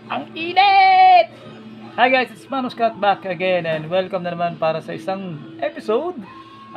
Ang init! Hi guys, it's Manus Cat back again and welcome na naman para sa isang episode.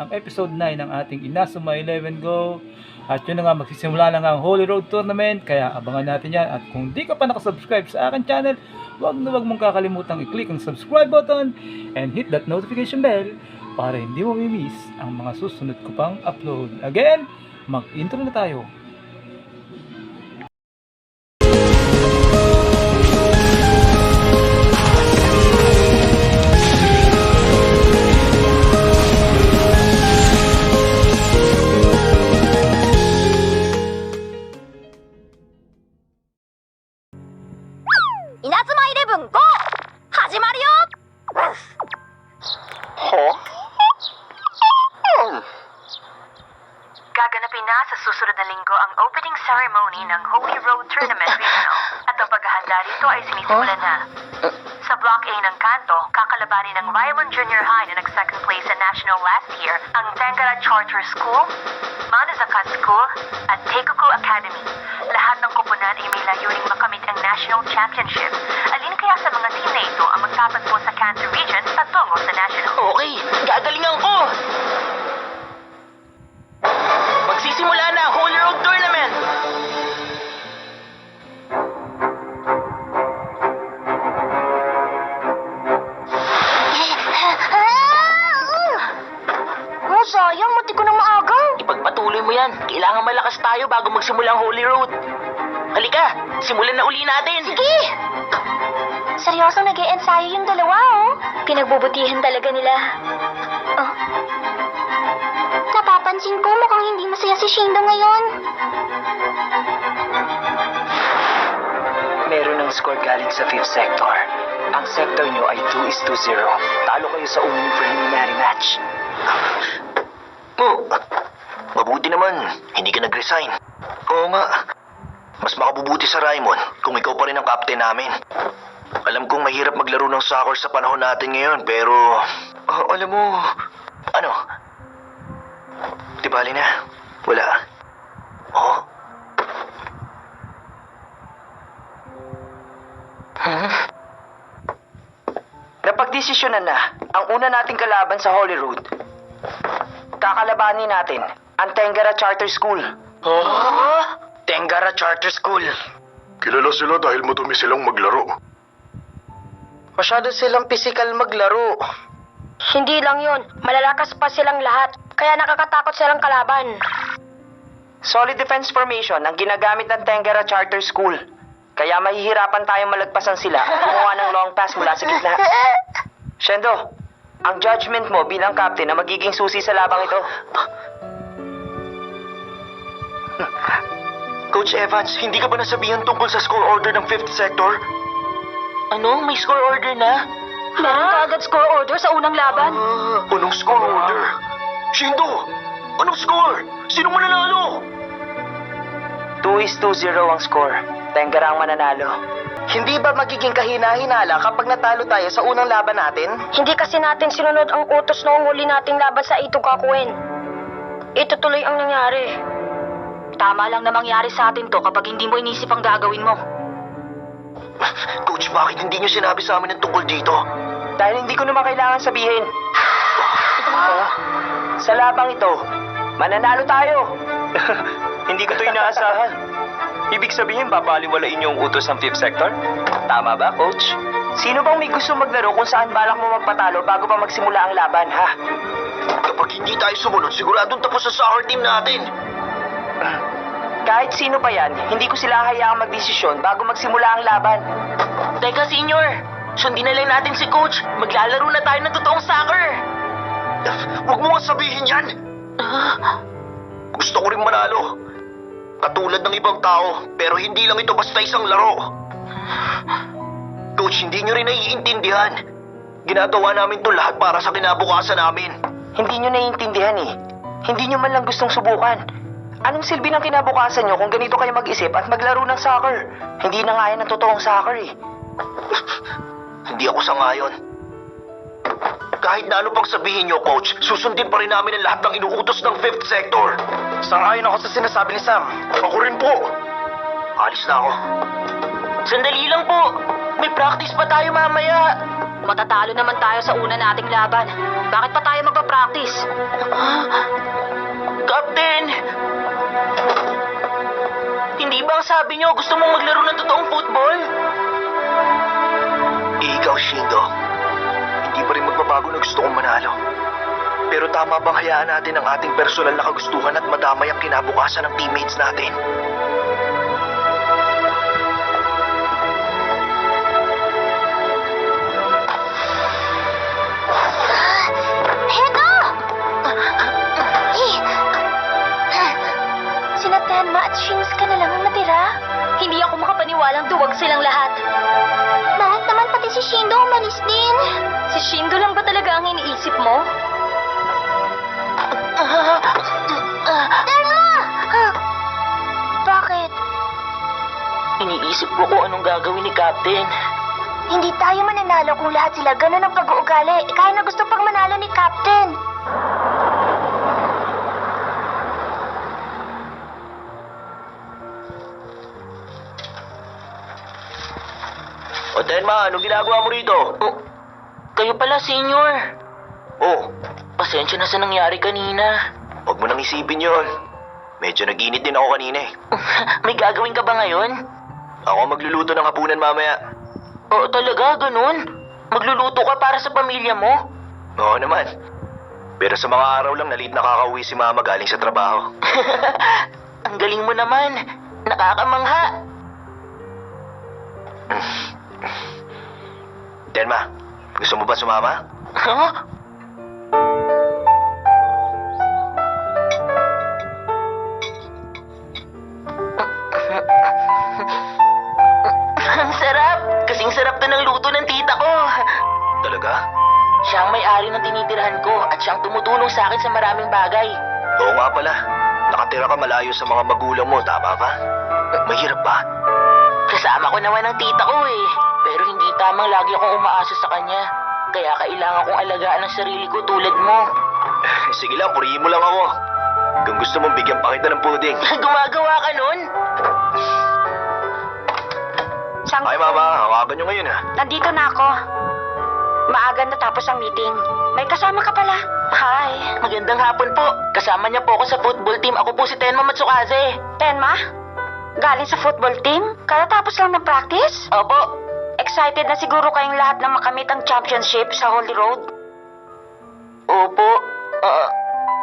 Ang episode 9 ng ating Inazuma 11 Go. At yun na nga, magsisimula na nga ang Holy Road Tournament. Kaya abangan natin yan. At kung di ka pa nakasubscribe sa akin channel, huwag mong kakalimutang i-click ang subscribe button and hit that notification bell para hindi mo mimiss ang mga susunod ko pang upload. Again, mag-intro na tayo. Inazuma 11 Go! Hajimaru yo! Gaganapin na sa susunod na linggo ang opening ceremony ng Holy Road Tournament Regional at ang paghahanda rito ay sinisimulan na. Sa Block A ng Kanto, kakalabanin ng Raimon Junior High na nag-second place sa National last year ang Tengara Charter School, Manazakan School, at Teikoku Academy. Lahat ng koponan ay may layuning makamit ang National Championship. Alin kaya sa mga team na ito ang magtatagpo sa Kanto Region patungo sa National? Okay, gagalingan ko! Magsisimula na ang Holy Road Tournament! Oh, sayang, mati ko na maaga. Ipagpatuloy mo yan. Kailangan malakas tayo bago magsimula ang Holy Road. Halika, simulan na uli natin! Sige! Seryosong nag-e-ensayo yung dalawa, oh. Pinagbubutihan talaga nila. Oh. Napapansin ko mukhang hindi masaya si Shindo ngayon. Meron ng score galing sa 5th sector. Ang sector nyo ay 2-0. Talo kayo sa unang preliminary match. Oh, mabuti naman. Hindi ka nag-resign. Oo nga. Mas makabubuti sa Raimon kung ikaw pa rin ang captain namin. Alam kong mahirap maglaro ng soccer sa panahon natin ngayon, pero... alam mo... Ano? Di bali na. Wala. Oh? Napagdesisyonan na ang una nating kalaban sa Holy Road. Kakalabanin natin ang Tengara Charter School. Oh? Tengara Charter School. Kilala sila dahil madumi silang maglaro. Masyado silang physical maglaro. Hindi lang yun. Malalakas pa silang lahat. Kaya nakakatakot silang kalaban. Solid defense formation ang ginagamit ng Tengara Charter School. Kaya mahihirapan tayong malagpasan sila at gumawa ng long pass mula sa gitna. Shendo, ang judgment mo bilang captain na magiging susi sa labang ito. Coach Evans, hindi ka ba nasabihan tungkol sa score order ng 5th sector? Ano? May score order na? Meron ka agad score order sa unang laban. Anong score order? Shindo! Anong score? Sino mananalo? 2-0 ang score. Tengara ang mananalo. Hindi ba magiging kahina-hinala kapag natalo tayo sa unang laban natin? Hindi kasi natin sinunod ang utos noong huli nating laban sa Itugakuen. Ito tuloy ang nangyari. Tama lang na mangyari sa atin to kapag hindi mo inisip ang gagawin mo. Coach, bakit hindi niyo sinabi sa amin ang tungkol dito? Dahil hindi ko naman kailangan sabihin. Sa labang ito, mananalo tayo. Hindi ko ito inaasahan. Ibig sabihin, babaliwalain niyo ang utos ng 5th sector? Tama ba, Coach? Sino bang may gusto maglaro kung saan balak mo magpatalo bago pa magsimula ang laban, ha? Kapag hindi tayo sumunod, siguradong tapos ang soccer team natin. Kahit sino pa yan, hindi ko sila hayaang magdesisyon bago magsimula ang laban. Teka, Senior! Sundin na lang natin si Coach. Maglalaro na tayo ng totoong soccer. Huwag mo nga sabihin yan! Gusto ko rin manalo. Katulad ng ibang tao, pero hindi lang ito basta isang laro. Coach, hindi nyo rin naiintindihan. Ginagawa namin ito lahat para sa kinabukasan namin. Hindi nyo naiintindihan eh. Hindi nyo man lang gustong subukan. Anong silbi ng kinabukasan nyo kung ganito kayo mag-isip at maglaro ng soccer? Hindi na nga yan ang totoong soccer eh. Hindi ako sangayon. Kahit na ano pang sabihin nyo, Coach, susundin pa rin namin ang lahat ng inuutos ng 5th sector. Sangayon ako sa sinasabi ni Sam. Ako rin po. Alis na ako. Sandali lang po. May practice pa tayo mamaya. Matatalo naman tayo sa una nating laban. Bakit pa tayo magpa-practice? Captain! Hindi ba ang sabi niyo gusto mong maglaro ng totoong football? Ikaw, Shindo. Hindi pa rin magbabago na gusto kong manalo. Pero tama bang hayaan natin ang ating personal na kagustuhan at madamay ang kinabukasan ng teammates natin? Heto! Sina Tenma at Shinsuke na lang ang natira. Hindi ako makapaniwalang duwag silang lahat. Bakit naman pati si Shindo umalis din? Si Shindo lang ba talaga ang iniisip mo? Tenma! Bakit? Iniisip ko kung anong gagawin ni Captain. Hindi tayo mananalo kung lahat sila ganun ang pag-uugali. Kaya na gusto pang manalo ni Captain. O Tenma, anong ginagawa mo rito? Oh, kayo pala, Senior. Oh, Pasensya na sa nangyari kanina. huwag mo nang isipin yon. Medyo naginit din ako kanina eh. May gagawin ka ba ngayon? Ako magluluto ng hapunan mamaya. Oo, talaga, ganun? Magluluto ka para sa pamilya mo? Oo naman. Pero sa mga araw lang na late nakakauwi si Mama galing sa trabaho. Ang galing mo naman. Nakakamangha. Tenma, gusto mo ba sumama? Huh? Ang sarap! Kasing sarap to ng luto ng tita ko. Talaga? Siya ang may-ari ng tinitirahan ko at siyang tumutulong sa akin sa maraming bagay. Oo nga pala. Nakatira ka malayo sa mga magulang mo, tama ba? Mahirap ba? Kasama ko naman ang tita ko eh. Pero hindi tamang lagi akong umaasa sa kanya. Kaya kailangan kong alagaan ang sarili ko tulad mo. Sige lang, purihin mo lang ako. Kung gusto mong bigyan pa kita ng pudding. Gumagawa ka nun? Ay, Mama, hawakan nyo ngayon ha. Nandito na ako. Maaga natapos ang meeting. May kasama ka pala. Hi. Magandang hapon po. Kasama niya po ako sa football team. Ako po si Tenma Matsukaze. Tenma? Galing sa football team? Katatapos lang ng practice? Opo. Excited na siguro kayong lahat na makamit ang championship sa Holy Road? Opo.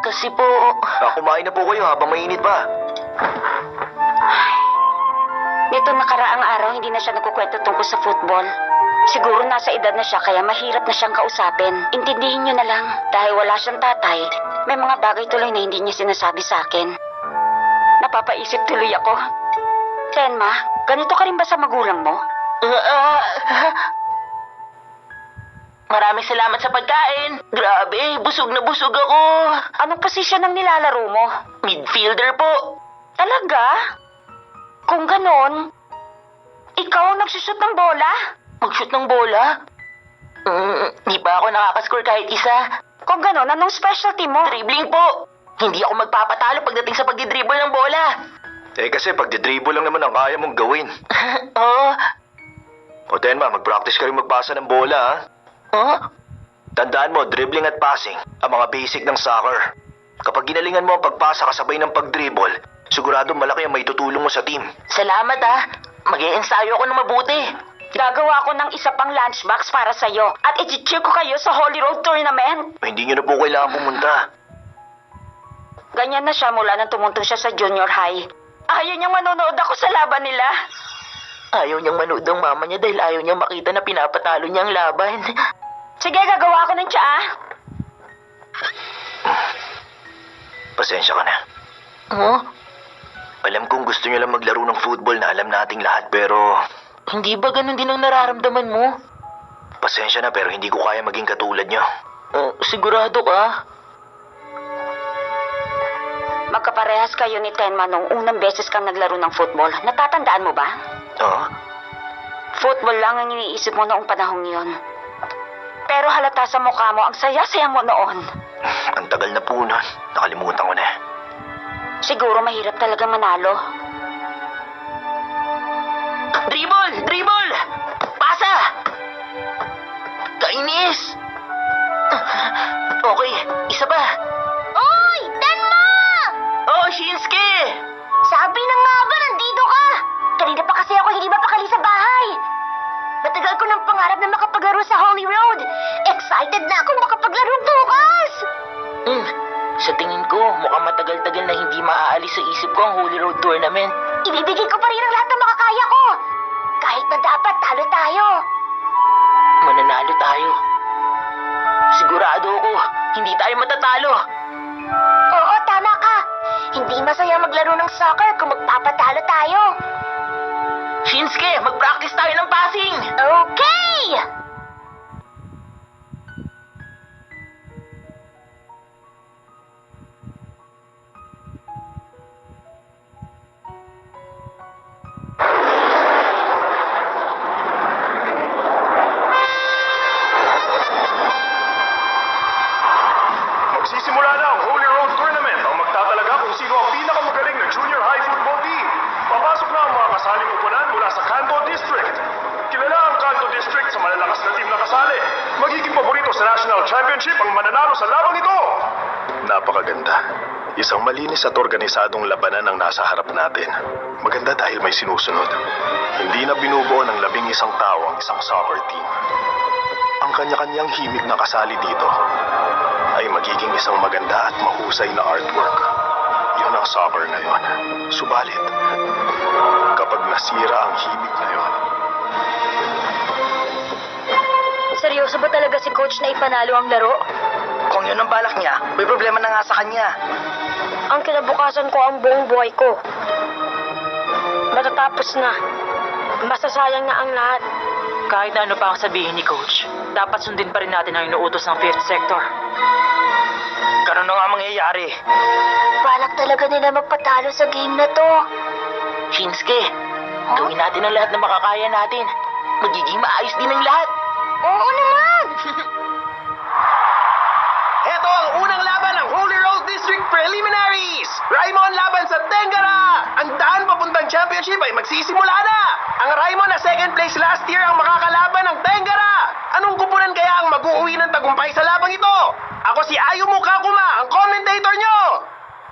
Kasi po... Kumain na po kayo habang mainit pa. Nito nakaraang araw, hindi na siya nagkukwento tungkol sa football. Siguro nasa edad na siya kaya mahirap na siyang kausapin. Intindihin niyo na lang. Dahil wala siyang tatay, may mga bagay tuloy na hindi niya sinasabi sa akin. Napapaisip tuloy ako. Tenma, ganito ka rin ba sa magulang mo? Maraming salamat sa pagkain. Grabe, busog na busog ako. Anong posisyon ang nilalaro mo? Midfielder po. Talaga? Kung ganon, ikaw ang nagsushoot ng bola? Mag-shoot ng bola? Di pa ako nakakascore kahit isa. Kung ganon, anong specialty mo? Dribbling po. Hindi ako magpapatalo pagdating sa pagdidribble ng bola. Kasi pagdidribble lang naman ang kaya mong gawin. Oo. O Tenma, mag-practice ka rin magpasa ng bola ha. Huh? Tandaan mo, dribbling at passing, ang mga basic ng soccer. Kapag ginalingan mo ang pagpasa kasabay ng pag-dribble, sigurado malaki ang maitutulong mo sa team. Salamat Mag-i-ensayo ako ng mabuti. Gagawa ko ng isa pang lunchbox para sa'yo at i-cheer ko kayo sa Holy Road Tournament. Hindi nyo na po kailangan pumunta. Ganyan na siya mula nang tumuntong siya sa junior high. Ayaw niyang manonood ako sa laban nila. Ayaw niyang manood ng mama niya dahil ayaw niyang makita na pinapatalo niya ang laban. Sige, gagawa ko ng tsaa. Pasensya ka na. Huh? Alam kong gusto nyo lang maglaro ng football na alam nating lahat pero... Hindi ba ganun din ang nararamdaman mo? Pasensya na pero hindi ko kaya maging katulad nyo. Sigurado ka? Magkaparehas kayo ni Tenma nung unang beses kang naglaro ng football. Natatandaan mo ba? Oo? Football lang ang iniisip mo noong panahong yon. Pero halata sa mukha mo, ang saya-saya mo noon. Ang tagal na po nun. Nakalimutan ko na. Siguro mahirap talaga manalo. Dribble! Dribble! Pasa! ng pangarap na makapaglaro sa Holy Road. Excited na akong makapaglaro bukas! Sa tingin ko, mukhang matagal-tagal na hindi maaalis sa isip ko ang Holy Road Tournament. Ibibigay ko pa rin ang lahat ng makakaya ko. Kahit na dapat talo tayo. Mananalo tayo. Sigurado ako, hindi tayo matatalo. Oo, tama ka. Hindi masaya maglaro ng soccer kung magpapatalo tayo. Shinsuke, mag-practice tayo ng passing! Okay! Magsisimula na ang Holy Road Tournament ang magtatalaga kung sino ang pinakamagaling na junior high football team. Papasok na ang mga kasaling kupunan mula sa Kanto District. Kilala ang Kanto District sa malalakas na team na kasali. Magiging paborito sa National Championship ang mananalo sa labang ito. Napakaganda. Isang malinis at organisadong labanan ang nasa harap natin. Maganda dahil may sinusunod. Hindi na binubuo ng 11 tao ang isang soccer team. Ang kanya-kanyang himig na kasali dito ay magiging isang maganda at mahusay na artwork. Yun ang soccer ngayon. Subalit, kapag nasira ang himig na yun, Seryoso ba talaga si Coach na ipanalo ang laro? Kung yun ang balak niya, may problema na nga sa kanya. Ang kinabukasan ko ang buong buhay ko. Matatapos na. Masasayang na ang lahat. Kahit na ano pa ang sabihin ni Coach, dapat sundin pa rin natin ang inuutos ng 5th Sector. Ganun na nga mangyayari. Balak talaga nila magpatalo sa game na to. Shinsuke, gawin natin ang lahat na makakaya natin. Magiging maayos din ang lahat. Oo naman! Ito ang unang laban ng Holy Road District Preliminaries! Raimon laban sa Tengara! Ang daan papuntang championship ay magsisimula na! Ang Raimon na second place last year ang makakalaban ng Tengara! Anong kupunan kaya ang mag-uuwi ng tagumpay sa labang ito? Ako si Ayumu Kakuma, ang commentator nyo!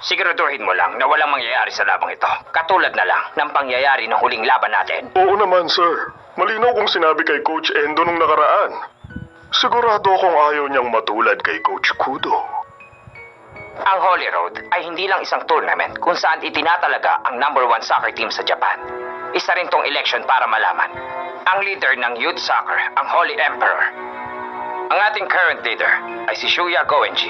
Siguraduhin mo lang na walang mangyayari sa labang ito. Katulad na lang ng pangyayari ng huling laban natin. Oo naman, sir. Malinaw kong sinabi kay Coach Endo nung nakaraan. Sigurado akong ayaw niyang matulad kay Coach Kudo. Ang Holy Road ay hindi lang isang tournament kung saan itinatalaga ang number 1 soccer team sa Japan. Isa rin tong election para malaman. Ang leader ng youth soccer, ang Holy Emperor. Ang ating current leader ay si Shuya Goenji.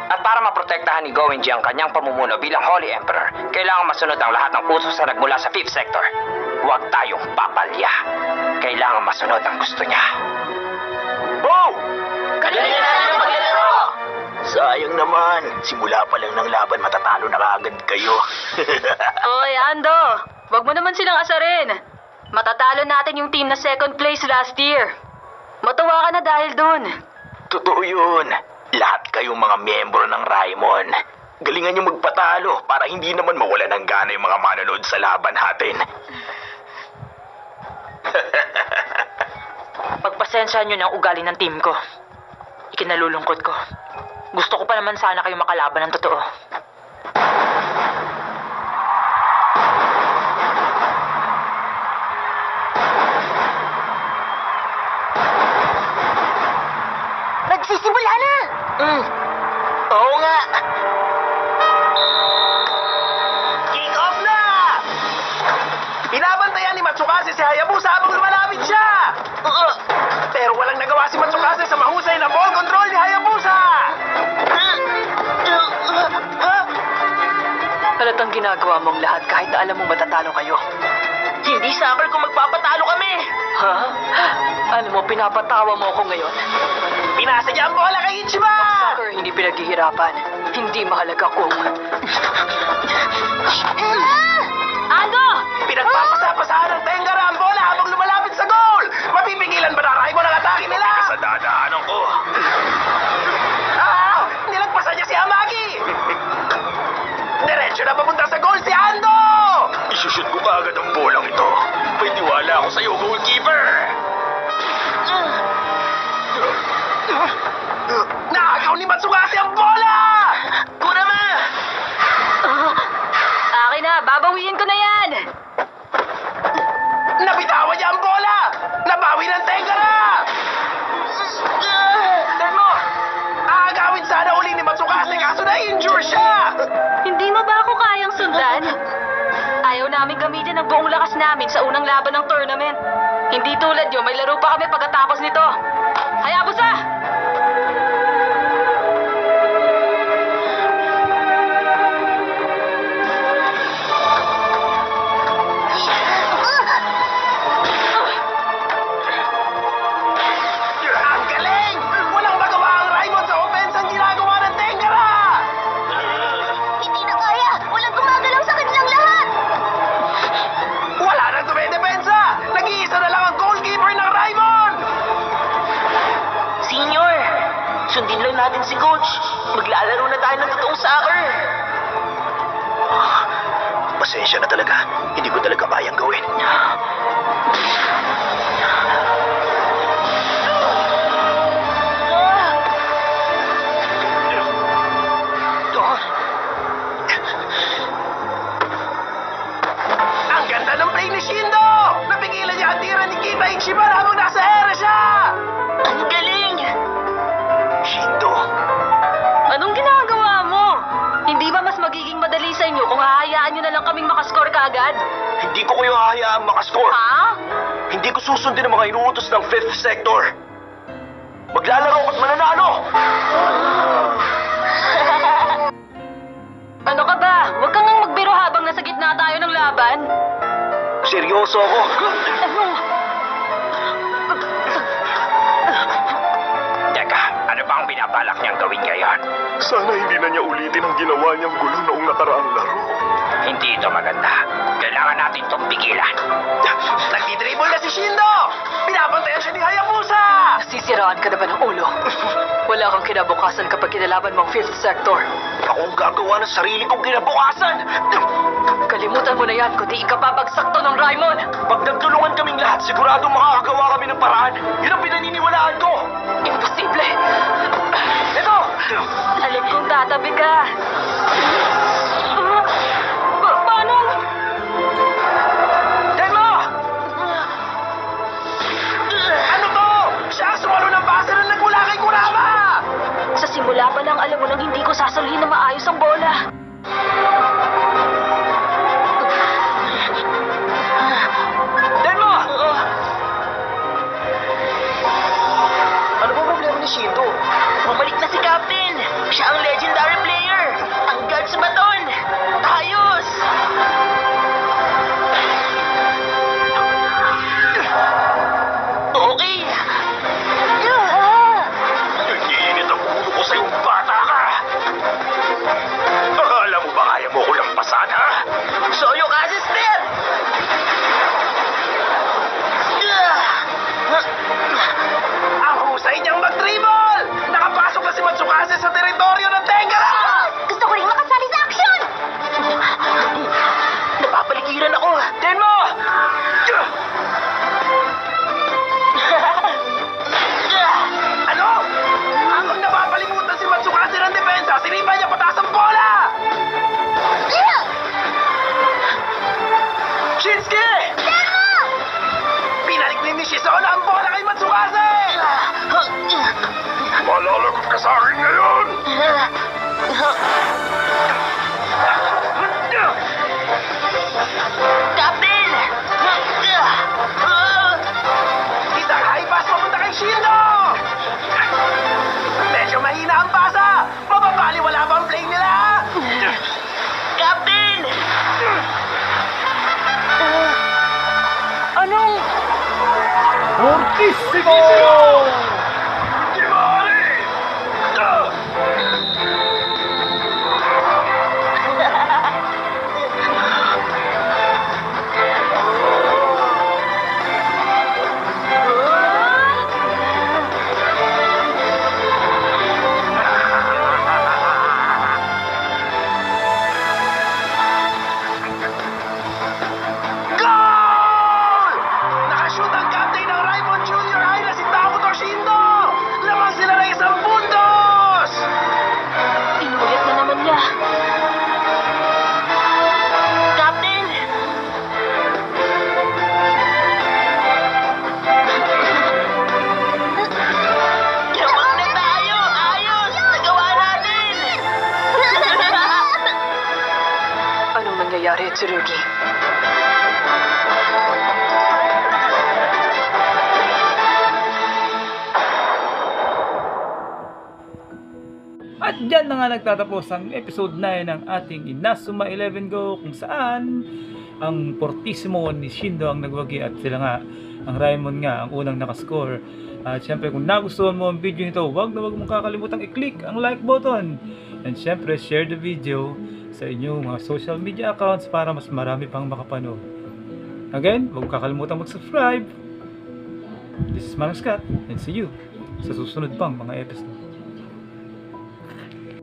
At para maprotektahan ni Goenji ang kanyang pamumuno bilang Holy Emperor, kailangan masunod ang lahat ng usos na nagmula sa 5th Sector. Huwag tayong papalya. Kailangan masunod ang gusto niya. Bo! Galing na natin maglaro! Sayang naman. Simula pa lang ng laban, matatalo na kaagad kayo. Oy, Ando! Wag mo naman silang asarin. Matatalo natin yung team na second place last year. Matuwa ka na dahil dun. Totoo yun. Lahat kayong mga miyembro ng Raimon. Galingan niyo magpatalo para hindi naman mawala ng gana yung mga manonood sa laban natin. Pagpasensya nyo ng ugali ng team ko. Ikinalulungkot ko. Gusto ko pa naman sana kayo makalaban ng totoo. Magsisimula na! Oo nga! Kick off na! Binabantayan ni Matsukase si Hayabusa habang lumalapit siya! Pero walang nagawa si Matsukase sa mahusay na ball control ni Hayabusa! Halatang ginagawa mong lahat kahit na alam mong matatalo kayo. Hindi soccer kung magpapatalo kami! Ha? Alam mo, pinapatawa mo ako ngayon. Pinasa niya ang bola kay Ichiba! Soccer hindi pinaghihirapan. Hindi mahalaga kung... Ando! Pinagpapasapasahan ng Tengara ang bola habang lumalapit sa goal! Mapipigilan ba na Raimon ang atake nila? Sa dadaanan ko. Nilagpasan niya si Amagi! Diretso na papunta sa goal si Ando! Isushoot ko kaagad ang bolang ito. May tiwala ako sa'yo, goalkeeper. Naagaw ni Matsukase ang bola! Kurama! Akin na, babawiin ko na yan! Nabitawan niya ang bola! Nabawi ng Tengara! gamitin ang buong lakas namin sa unang laban ng tournament. Hindi tulad nyo, may laro pa kami pagkatapos nito. Hayabusa! Ang galing! Walang magawa ang Raimon sa offense ang ginagawa ng Tengara! Hindi na kaya! Walang gumagalaw sa kanilang lahat! Wala nang dumedepensa! Nag-iisa na lang ang goalkeeper ng Raimon! Senior, sundin lang natin si Coach. Maglalaro na tayo ng totoong soccer. Pasensya na talaga. Hindi ko talaga kayang gawin. Ang ganda ng play ni Shindo! Napigilan niya ang tira ni Kita Ichiban habang nasa ere siya! Ang galing! Shindo, Anong ginagawa mo? Hindi ba mas magiging madali sa inyo kung hahayaan nyo na lang kaming makascore kaagad? hindi ko kayo hahayaang makascore. Ha? Hindi ko susundin ang mga inuutos ng 5th sector. Maglalaro at mananalo! Ano ka ba? Huwag kang ngang magbiro habang nasa gitna tayo ng laban. Seryoso ako. Ano? Teka, ano ba ang binabalak niyang gawin ngayon? Sana hindi na niya ulitin ang ginawa niyang gulo noong nakaraang laro. Hindi ito maganda. Kailangan natin itong pigilan. Nagtidribble na si Shindo! Binabantayan siya ni Hayabusa! Nasisiraan ka na ba ng ulo? Wala kang kinabukasan kapag kinalaban mo ang 5th sector. Ako ang gagawa ng sarili kong kinabukasan! Kalimutan mo na yan, kundi ikapabagsak to ng Raimon! Pag nagtulungan kaming lahat, siguradong makakagawa kami ng paraan. Yun ang pinaniniwalaan ko! Imposible! Ito! Alam kong tatabi ka. Paano? Demo! Ano to? Siya ang sumalo ng base na nagmula kay Kurama! Sa simula pa lang alam mo nang hindi ko sasaluhin na maayos ang bola. Demo! Ano ba problema ni Shindo? Bumalik na si Captain. Siya ang legendary player. Ang guard sa baton. Ayos! Okay. Nag-iinit ang ulo ko sa iyong bata ka! Akala mo ba kaya mo ko lang pasan, ha? Soyo kasi step! Ang husay niyang mag-dribble! Nakapasok na si Matsukase sa teritoryo ng Tengara! Gusto ko rin makasali sa aksyon! Napapaligiran ako. Denmo! Ano? Habang napapalimutan si Matsukase ng depensa, sinipa niya pataas ang bola! Shinsuke! Pinalik ni Nishizona ang bola kay Matsukase! Malalagot ka sa akin ngayon! Captain! Isang high pass papunta kay Shindo! Medyo mahina ang pasa! Mababaliwala ba ang play nila? Captain! Anong? Fortissimo! Kimari! Goal! Nakashoot ang captain ng Raimon Junior High na si Takuto Shindo! Lamang sila ng 1 puntos! Inulit na naman niya. Captain! Yabang na tayo! Ayos! Nagawa natin! Anong nangyayari, Tsurugi? Diyan na nga nagtatapos ang episode 9 ng ating Inazuma 11 Go, kung saan ang Fortissimo ni Shindo ang nagwagi at sila nga, ang Raimon nga ang unang nakascore. At syempre kung nagustuhan mo ang video nito, huwag mong kakalimutang i-click ang like button. And syempre share the video sa inyong mga social media accounts para mas marami pang makapanood. Again, huwag kakalimutan mag-subscribe. This is Manong Scott and see you sa susunod pang mga episode.